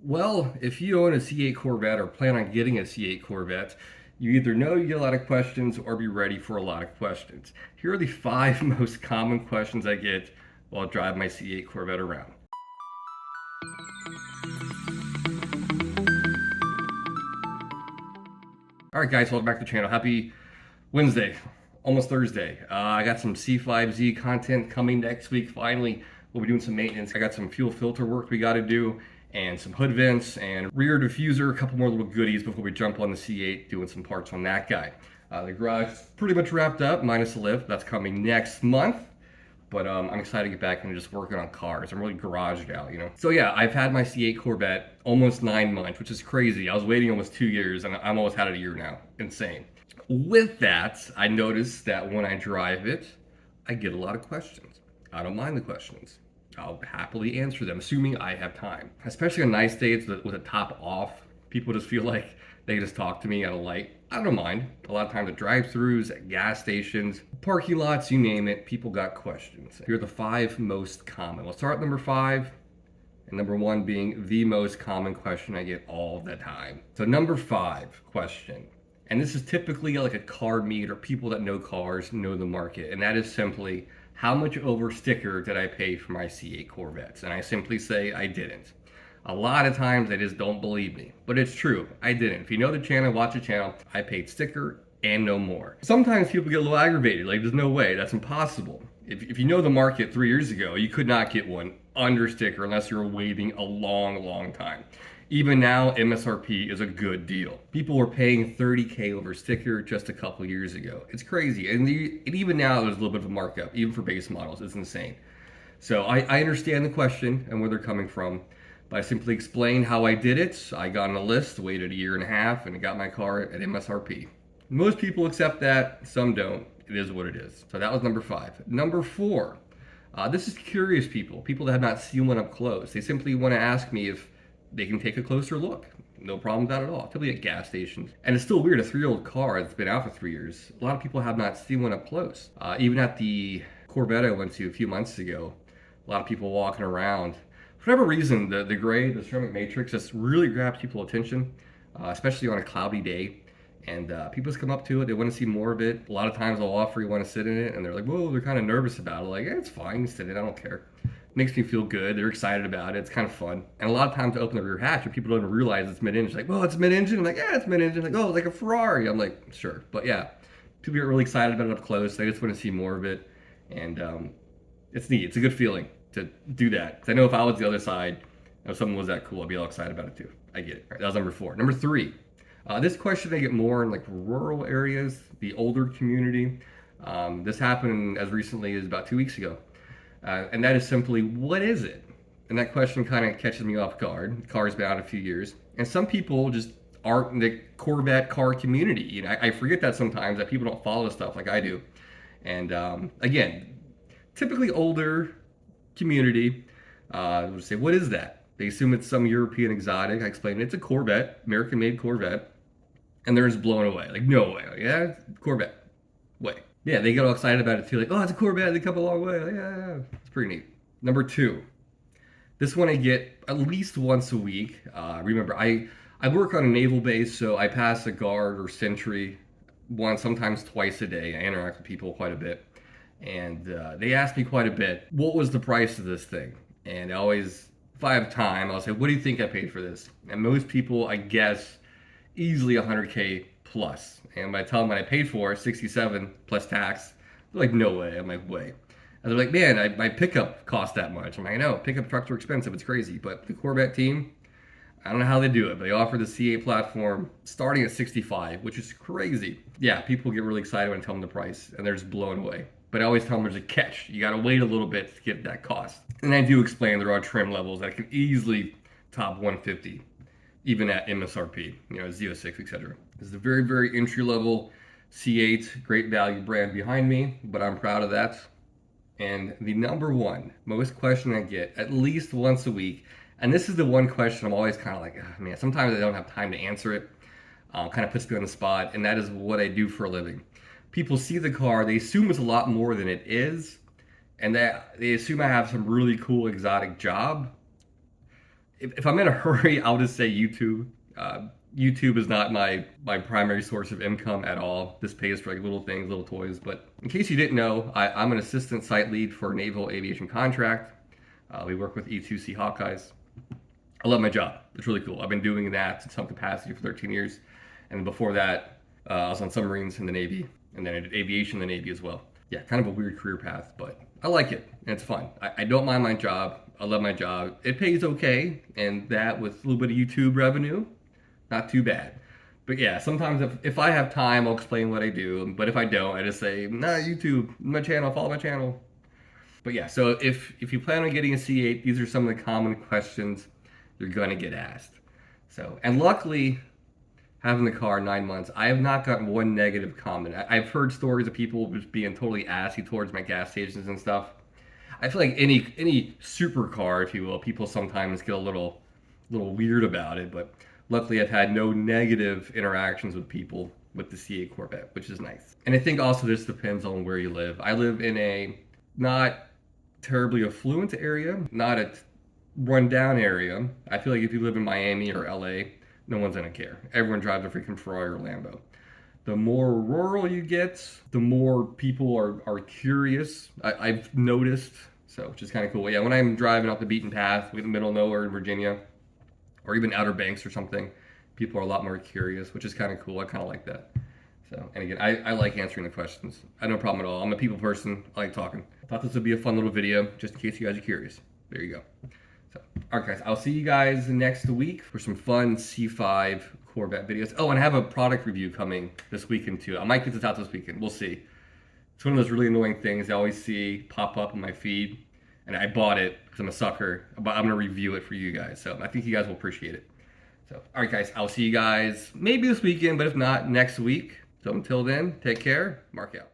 Well, if you own a C8 Corvette or plan on getting a C8 Corvette, you either know you get a lot of questions or be ready for a lot of questions. Here are the five most common questions I get while I drive my C8 Corvette around. All right, guys, welcome back to the channel. Happy Wednesday, almost Thursday. I got some C5Z content coming next week. Finally, we'll be doing some maintenance. I got some fuel filter work we got to do, and some hood vents and rear diffuser, a couple more little goodies before we jump on the C8, doing some parts on that guy. The garage is pretty much wrapped up, minus the lift. That's coming next month. But I'm excited to get back into just working on cars. I'm really garaged out, you know? So yeah, I've had my C8 Corvette almost 9 months, which is crazy. I was waiting almost 2 years, and I'm almost had it a year now. Insane. With that, I noticed that when I drive it, I get a lot of questions. I don't mind the questions. I'll happily answer them, assuming I have time. Especially on nice days with the top off, people just feel like they just talk to me at a light. I don't mind. A lot of times at drive-thrus, at gas stations, parking lots, you name it, people got questions. Here are the five most common. We'll start at number five, and number one being the most common question I get all the time. So number five question, and this is typically like a car meet or people that know cars, know the market, and that is simply, how much over sticker did I pay for my C8 Corvettes? And I simply say I didn't. A lot of times they just don't believe me, but it's true. I didn't. If you know the channel, watch the channel, I paid sticker and no more. Sometimes people get a little aggravated, like there's no way, that's impossible. If you know the market 3 years ago, you could not get one under sticker unless you were waiting a long time. Even now, MSRP is a good deal. People were paying $30K over sticker just a couple years ago. It's crazy. And even now, there's a little bit of a markup, even for base models. It's insane. So I understand the question and where they're coming from. But I simply explained how I did it. I got on a list, waited a year and a half, and got my car at MSRP. Most people accept that, some don't. It is what it is. So that was number five. Number four, this is curious people that have not seen one up close. They simply want to ask me if they can take a closer look. No problem with that at all. Typically at gas stations. And it's still weird, a 3-year-old car that's been out for 3 years. A lot of people have not seen one up close. Even at the Corvette I went to a few months ago, a lot of people walking around. For whatever reason, the gray, the ceramic matrix just really grabs people's attention, especially on a cloudy day. And people just come up to it, they want to see more of it. A lot of times they'll offer you want to sit in it, and they're like, whoa, they're kind of nervous about it. Like, it's fine, sit in it, I don't care. Makes me feel good, they're excited about it, it's kind of fun. And a lot of times I open the rear hatch and people don't even realize it's mid-engine. Like, well, it's mid-engine? I'm like, yeah, it's mid-engine. Like, oh, it's like a Ferrari. I'm like, sure. But yeah, people get really excited about it up close. They just want to see more of it. And it's neat, it's a good feeling to do that. Because I know if I was the other side, if someone was that cool, I'd be all excited about it too. I get it. All right, that was number four. Number three, this question I get more in like rural areas, the older community. This happened as recently as about 2 weeks ago. And that is simply, what is it? And that question kind of catches me off guard. The car's been out a few years. And some people just aren't in the Corvette car community. You know, I forget that sometimes, that people don't follow stuff like I do. And again, typically older community would say, what is that? They assume it's some European exotic. I explain it's a Corvette, American-made Corvette. And they're just blown away. Like, no way. Like, yeah, Corvette. Way. Yeah, they get all excited about it too. Like, oh, it's a Corvette. They come a long way. Like, yeah, it's pretty neat. Number two. This one I get at least once a week. Remember, I work on a naval base, so I pass a guard or sentry once, sometimes twice a day. I interact with people quite a bit. And they ask me quite a bit, what was the price of this thing? And I always, if I have time, I'll say, what do you think I paid for this? And most people, I guess, easily 100K plus. And when I tell them what I paid for, 67 plus tax, they're like, no way. I'm like, way. And they're like, man, my pickup cost that much. I'm like, I know, pickup trucks are expensive. It's crazy. But the Corvette team, I don't know how they do it, but they offer the C8 platform starting at 65, which is crazy. Yeah, people get really excited when I tell them the price, and they're just blown away. But I always tell them there's a catch. You got to wait a little bit to get that cost. And I do explain there are trim levels that can easily top 150, even at MSRP, you know, Z06, etc. This is a very entry level C8, great value brand behind me, but I'm proud of that. And the number one most question I get at least once a week, and this is the one question I'm always kind of like, oh, man, sometimes I don't have time to answer it. Kind of puts me on the spot, and that is what I do for a living. People see the car, they assume it's a lot more than it is, and that they assume I have some really cool exotic job. if I'm in a hurry, I'll just say YouTube. YouTube is not my primary source of income at all. This pays for like little things, little toys. But in case you didn't know, I'm an assistant site lead for a naval aviation contract. We work with E2C Hawkeyes. I love my job. It's really cool. I've been doing that in some capacity for 13 years. And before that, I was on submarines in the Navy, and then I did aviation in the Navy as well. Yeah, kind of a weird career path, but I like it, and it's fun. I don't mind my job. I love my job. It pays okay, and that with a little bit of YouTube revenue, not too bad. But yeah, sometimes if I have time, I'll explain what I do. But if I don't, I just say, nah, YouTube, my channel, follow my channel. But yeah, so if you plan on getting a C8, these are some of the common questions you're gonna get asked. So, and luckily, having the car 9 months, I have not gotten one negative comment. I've heard stories of people just being totally assy towards my gas stations and stuff. I feel like any supercar, if you will, people sometimes get a little weird about it. But luckily, I've had no negative interactions with people with the C8 Corvette, which is nice. And I think also this depends on where you live. I live in a not terribly affluent area, not a run down area. I feel like if you live in Miami or LA, no one's gonna care. Everyone drives a freaking Ferrari or Lambo. The more rural you get, the more people are curious. I've noticed, so which is kind of cool. Yeah, when I'm driving off the beaten path, in the middle of nowhere in Virginia, or even Outer Banks or something, people are a lot more curious, which is kind of cool. I kind of like that. So, and again, I like answering the questions. I have no problem at all. I'm a people person. I like talking. I thought this would be a fun little video, just in case you guys are curious. There you go. So, all right, guys, I'll see you guys next week for some fun C5 Corvette videos. Oh, and I have a product review coming this weekend too. I might get this out this weekend. We'll see. It's one of those really annoying things I always see pop up on my feed, and I bought it because I'm a sucker, but I'm gonna review it for you guys. So I think you guys will appreciate it. So, all right, guys, I'll see you guys maybe this weekend, but if not, next week. So until then, take care. Mark out.